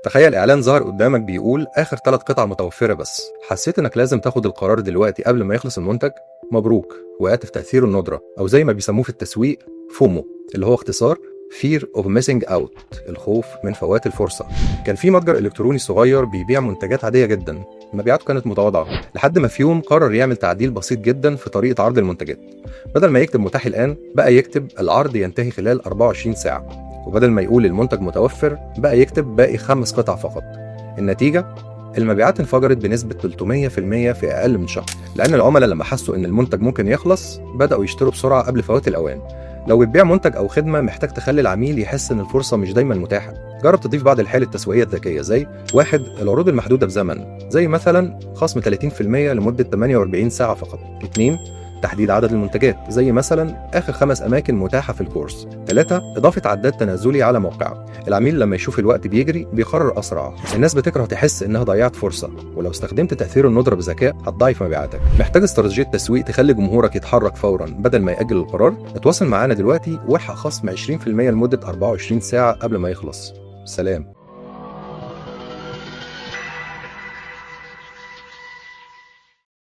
تخيل إعلان ظهر قدامك بيقول آخر 3 قطع متوفرة بس. حسيت إنك لازم تاخد القرار دلوقتي قبل ما يخلص المنتج؟ مبروك، وقعت في تأثير الندرة، أو زي ما بيسموه في التسويق فومو، اللي هو اختصار Fear of Missing Out، الخوف من فوات الفرصة. كان في متجر إلكتروني صغير بيبيع منتجات عادية جدا، مبيعاته كانت متواضعة، لحد ما في يوم قرر يعمل تعديل بسيط جدا في طريقة عرض المنتجات. بدل ما يكتب متاح الآن، بقى يكتب العرض ينتهي خلال 24 ساعة، وبدل ما يقول المنتج متوفر، بقى يكتب باقي 5 قطع فقط. النتيجة؟ المبيعات انفجرت بنسبة 300% في أقل من شهر، لأن العملاء لما حسوا إن المنتج ممكن يخلص بدأوا يشتروا بسرعة قبل فوات الأوان. لو بتبيع منتج أو خدمة، محتاج تخلي العميل يحس إن الفرصة مش دايما متاحة. جرب تضيف بعض الحيل التسويقية الذكية، زي 1. العروض المحدودة بزمن، زي مثلا خصم 30% لمدة 48 ساعة فقط. 2. تحديد عدد المنتجات، زي مثلا آخر 5 أماكن متاحة في الكورس. 3. إضافة عداد تنازلي على موقعك، العميل لما يشوف الوقت بيجري بيقرر أسرع. الناس بتكره تحس إنها ضيعت فرصة، ولو استخدمت تأثير الندرة بذكاء هتضاعف مبيعاتك. محتاج استراتيجية تسويق تخلي جمهورك يتحرك فورا بدل ما يأجل القرار؟ اتواصل معانا دلوقتي والحق خصم 20% لمدة 24 ساعة قبل ما يخلص. سلام.